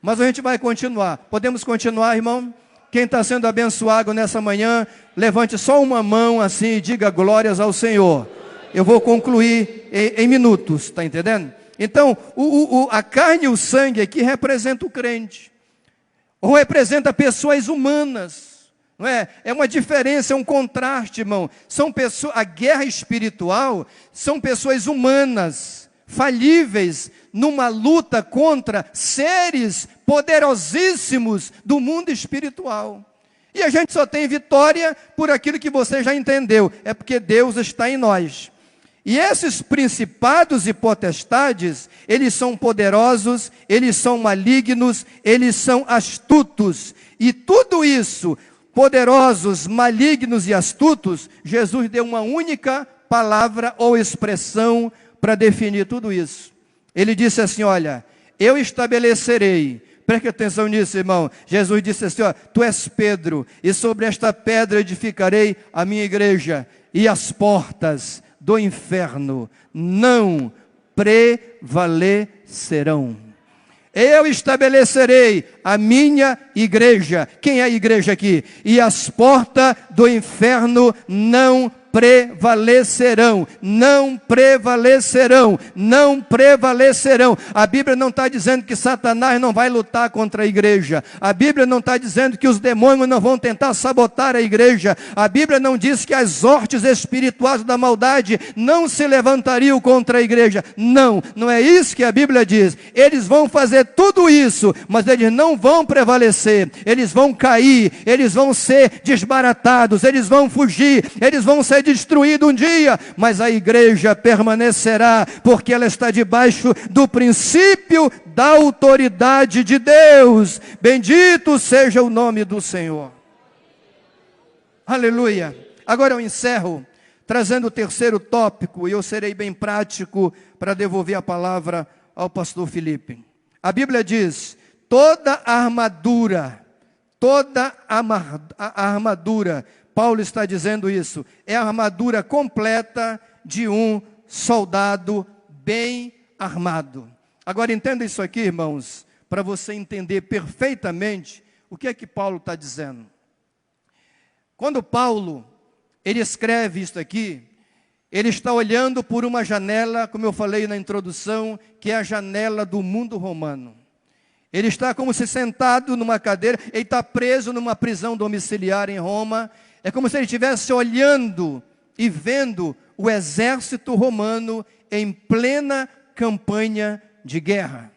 Mas a gente vai continuar. Podemos continuar, irmão? Quem está sendo abençoado nessa manhã, levante só uma mão assim e diga glórias ao Senhor. Eu vou concluir em minutos, está entendendo? Então, a carne e o sangue aqui representa o crente. Ou representa pessoas humanas. Não é? É uma diferença, é um contraste, irmão. São pessoas, a guerra espiritual são pessoas humanas, falíveis, numa luta contra seres poderosíssimos do mundo espiritual. E a gente só tem vitória por aquilo que você já entendeu, é porque Deus está em nós. E esses principados e potestades, eles são poderosos, eles são malignos, eles são astutos. E tudo isso, poderosos, malignos e astutos, Jesus deu uma única palavra ou expressão para definir tudo isso. Ele disse assim: olha, eu estabelecerei, preste atenção nisso, irmão. Jesus disse assim: ó, tu és Pedro, e sobre esta pedra edificarei a minha igreja, e as portas do inferno não prevalecerão. Eu estabelecerei a minha igreja. Quem é a igreja aqui? E as portas do inferno não prevalecerão, não prevalecerão, não prevalecerão. A Bíblia não está dizendo que Satanás não vai lutar contra a igreja. A Bíblia não está dizendo que os demônios não vão tentar sabotar a igreja. A Bíblia não diz que as hortes espirituais da maldade não se levantariam contra a igreja. Não, não é isso que a Bíblia diz. Eles vão fazer tudo isso, mas eles não vão prevalecer. Eles vão cair, eles vão ser desbaratados, eles vão fugir, eles vão ser ser destruído um dia, mas a igreja permanecerá, porque ela está debaixo do princípio da autoridade de Deus. Bendito seja o nome do Senhor. Aleluia. Agora eu encerro trazendo o terceiro tópico, e eu serei bem prático para devolver a palavra ao pastor Felipe. A Bíblia diz: toda a armadura, Paulo está dizendo isso, é a armadura completa de um soldado bem armado. Agora entenda isso aqui, irmãos, para você entender perfeitamente o que é que Paulo está dizendo. Quando Paulo, ele escreve isso aqui, ele está olhando por uma janela, como eu falei na introdução, que é a janela do mundo romano. Ele está como se sentado numa cadeira, ele está preso numa prisão domiciliar em Roma. É como se ele estivesse olhando e vendo o exército romano em plena campanha de guerra.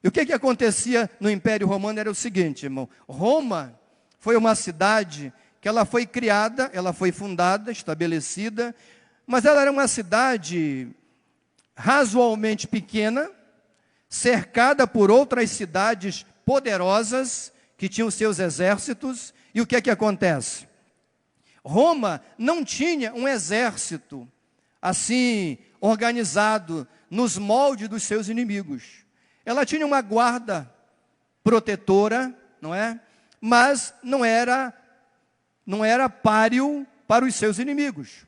E o que acontecia no Império Romano era o seguinte, irmão. Roma foi uma cidade que ela foi criada, ela foi fundada, estabelecida, mas ela era uma cidade razoavelmente pequena, cercada por outras cidades poderosas, que tinham seus exércitos. E o que acontece? Roma não tinha um exército assim, organizado, nos moldes dos seus inimigos. Ela tinha uma guarda protetora, não é? Mas não era páreo para os seus inimigos.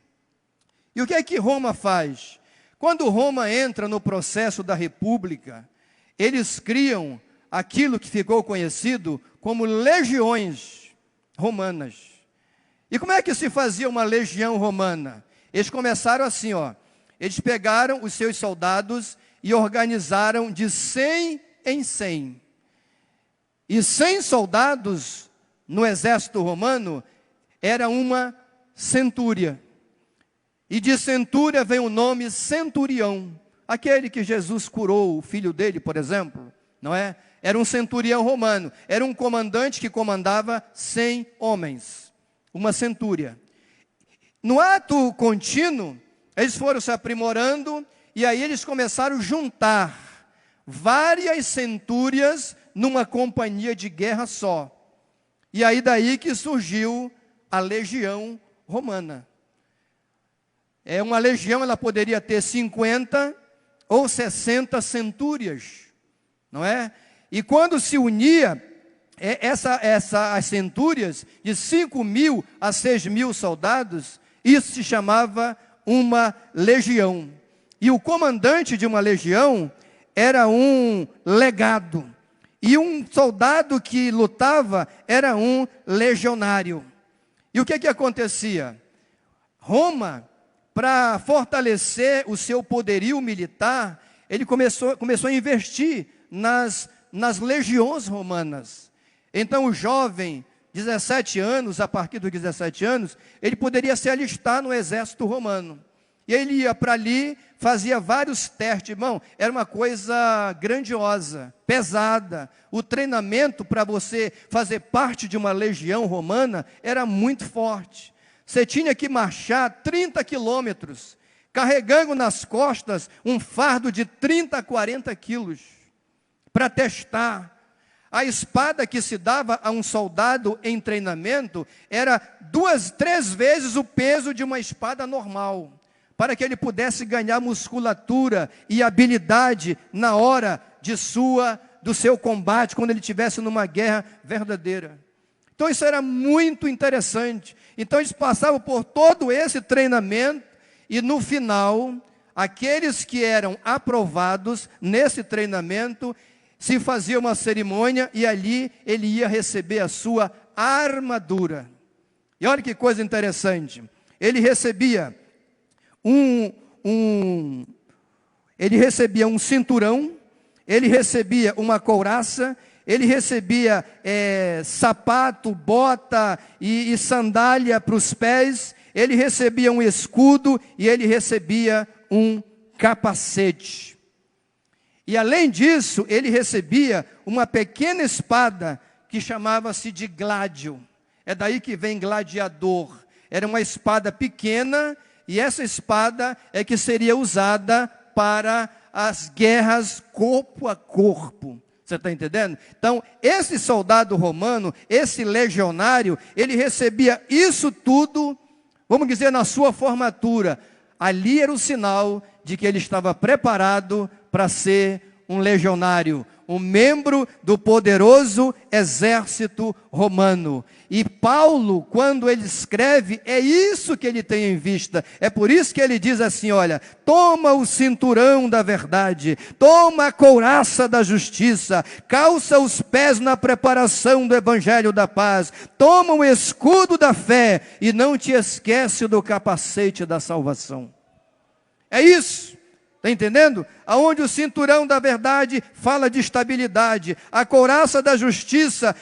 E o que é que Roma faz? Quando Roma entra no processo da república, eles criam aquilo que ficou conhecido como legiões romanas. E como é que se fazia uma legião romana? Eles começaram assim, eles pegaram os seus soldados e organizaram de 100 em 100. E 100 soldados no exército romano era uma centúria. E de centúria vem o nome centurião. Aquele que Jesus curou, o filho dele, por exemplo, não é? Era um centurião romano. Era um comandante que comandava 100 homens. Uma centúria. No ato contínuo, eles foram se aprimorando, e aí eles começaram a juntar várias centúrias numa companhia de guerra só. E aí daí que surgiu a legião romana. Uma legião, ela poderia ter 50 ou 60 centúrias, não é? E quando se unia as centúrias de 5.000 a 6.000 soldados, isso se chamava uma legião. E o comandante de uma legião era um legado. E um soldado que lutava era um legionário. E o que acontecia? Roma, para fortalecer o seu poderio militar, ele começou a investir nas legiões romanas. Então o jovem, 17 anos, a partir dos 17 anos, ele poderia se alistar no exército romano. E ele ia para ali, fazia vários testes, irmão, era uma coisa grandiosa, pesada. O treinamento para você fazer parte de uma legião romana era muito forte. Você tinha que marchar 30 quilômetros, carregando nas costas um fardo de 30 a 40 quilos, para testar. A espada que se dava a um soldado em treinamento era 2, 3 vezes o peso de uma espada normal, para que ele pudesse ganhar musculatura e habilidade na hora do seu combate, quando ele estivesse numa guerra verdadeira. Então isso era muito interessante. Então eles passavam por todo esse treinamento, e no final, aqueles que eram aprovados nesse treinamento, se fazia uma cerimônia, e ali ele ia receber a sua armadura. E olha que coisa interessante, ele recebia um cinturão, ele recebia uma couraça, ele recebia sapato, bota e sandália para os pés, ele recebia um escudo e ele recebia um capacete. E além disso, ele recebia uma pequena espada que chamava-se de gládio. É daí que vem gladiador. era uma espada pequena, e essa espada é que seria usada para as guerras corpo a corpo. Você está entendendo? Então, esse soldado romano, esse legionário, ele recebia isso tudo, vamos dizer, na sua formatura. Ali era o sinal de que ele estava preparado para ser um legionário, um membro do poderoso exército romano. E Paulo, quando ele escreve, é isso que ele tem em vista. É por isso que ele diz assim, olha, toma o cinturão da verdade, toma a couraça da justiça, calça os pés na preparação do evangelho da paz, toma o escudo da fé e não te esquece do capacete da salvação. É isso. Está entendendo? Aonde o cinturão da verdade fala de estabilidade, a couraça da justiça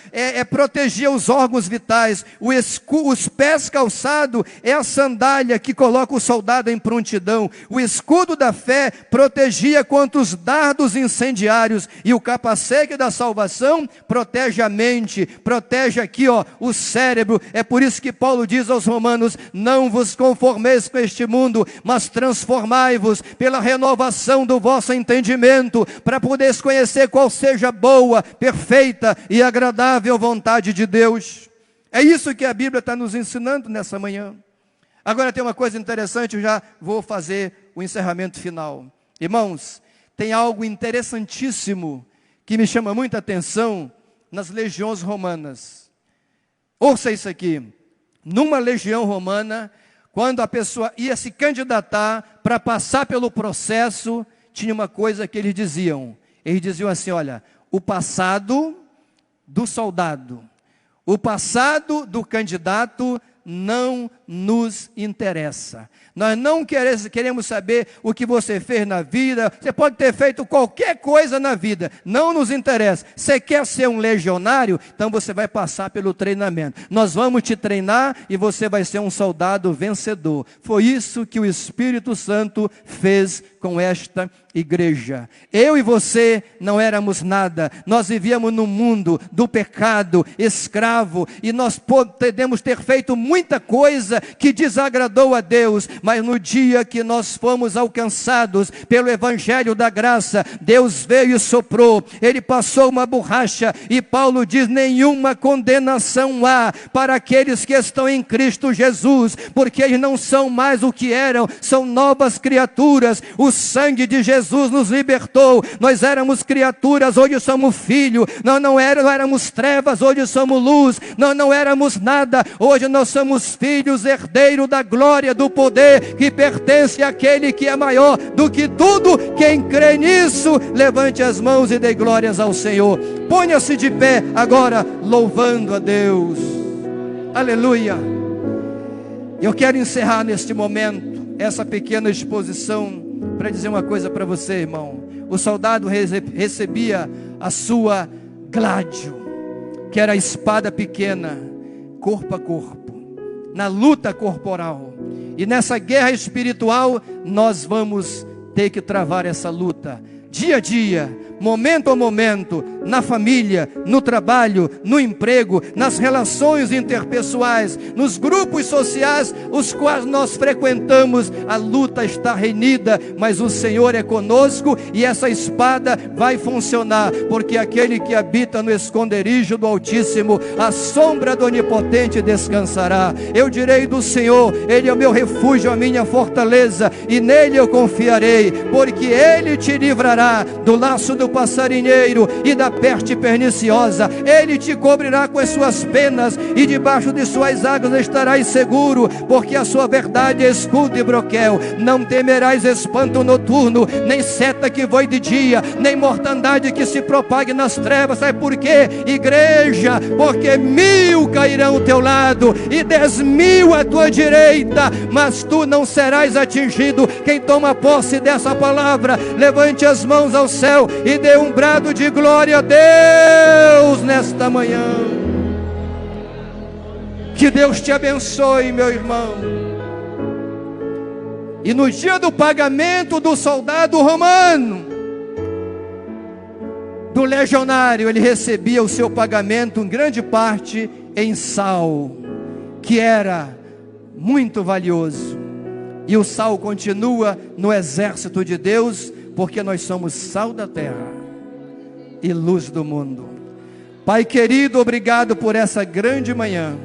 proteger os órgãos vitais, os pés calçados é a sandália que coloca o soldado em prontidão, o escudo da fé protegia contra os dardos incendiários, e o capacete da salvação protege a mente, protege aqui o cérebro. É por isso que Paulo diz aos romanos, não vos conformeis com este mundo, mas transformai-vos pela renovação do vosso entendimento, para poderes conhecer qual seja a boa, perfeita e agradável vontade de Deus. É isso que a Bíblia está nos ensinando nessa manhã. Agora tem uma coisa interessante, eu já vou fazer o encerramento final. Irmãos, tem algo interessantíssimo que me chama muita atenção nas legiões romanas. Ouça isso aqui. Numa legião romana, quando a pessoa ia se candidatar para passar pelo processo, tinha uma coisa que eles diziam. Eles diziam assim, olha, o passado do soldado, o passado do candidato não nos interessa. Nós não queremos saber o que você fez na vida. Você pode ter feito qualquer coisa na vida, não nos interessa. Você quer ser um legionário? Então você vai passar pelo treinamento. Nós vamos te treinar e você vai ser um soldado vencedor. Foi isso que o Espírito Santo fez com esta igreja. Eu e você não éramos nada. Nós vivíamos no mundo do pecado, escravo, e nós podemos ter feito muita coisa que desagradou a Deus, mas no dia que nós fomos alcançados pelo evangelho da graça, Deus veio e soprou, Ele passou uma borracha, e Paulo diz, nenhuma condenação há para aqueles que estão em Cristo Jesus, porque eles não são mais o que eram, são novas criaturas. O sangue de Jesus nos libertou. Nós éramos criaturas, hoje somos filhos. Não éramos trevas, hoje somos luz. Não éramos nada, hoje nós somos filhos, herdeiros da glória, do poder que pertence àquele que é maior do que tudo. Quem crê nisso, levante as mãos e dê glórias ao Senhor. Ponha-se de pé agora, louvando a Deus. Aleluia. Eu quero encerrar neste momento essa pequena exposição para dizer uma coisa para você, irmão. O soldado recebia a sua gládio, que era a espada pequena, corpo a corpo, na luta corporal. E nessa guerra espiritual, nós vamos ter que travar essa luta, dia a dia, momento a momento, na família, no trabalho, no emprego, nas relações interpessoais, nos grupos sociais, os quais nós frequentamos. A luta está renhida, mas o Senhor é conosco, e essa espada vai funcionar, porque aquele que habita no esconderijo do Altíssimo, a sombra do Onipotente descansará. Eu direi do Senhor, Ele é o meu refúgio, a minha fortaleza, e nele eu confiarei, porque Ele te livrará do laço do passarinheiro e da peste perniciosa. Ele te cobrirá com as suas penas, e debaixo de suas águas estarás seguro, porque a sua verdade é escudo e broquel. Não temerás espanto noturno, nem seta que voe de dia, nem mortandade que se propague nas trevas. Sabe por quê, igreja? Porque 1000 cairão ao teu lado e 10.000 à tua direita, mas tu não serás atingido. Quem toma posse dessa palavra, levante as mãos ao céu e dê um brado de glória a Deus nesta manhã. Que Deus te abençoe, meu irmão. E no dia do pagamento do soldado romano, do legionário, ele recebia o seu pagamento, em grande parte, em sal, que era muito valioso. E o sal continua no exército de Deus, porque nós somos sal da terra e luz do mundo. Pai querido, obrigado por essa grande manhã.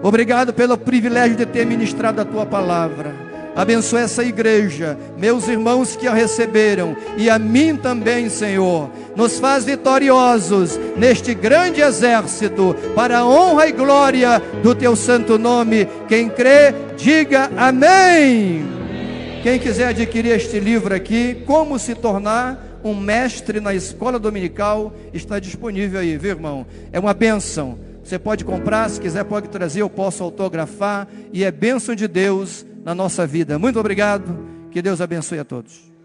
Obrigado pelo privilégio de ter ministrado a tua palavra. Abençoa essa igreja, meus irmãos que a receberam, e a mim também, Senhor. Nos faz vitoriosos neste grande exército, para a honra e glória do teu santo nome. Quem crê, diga amém. Quem quiser adquirir este livro aqui, Como se tornar um mestre na escola dominical, está disponível aí, viu, irmão? É uma bênção. Você pode comprar, se quiser pode trazer, eu posso autografar, e é bênção de Deus na nossa vida. Muito obrigado, que Deus abençoe a todos.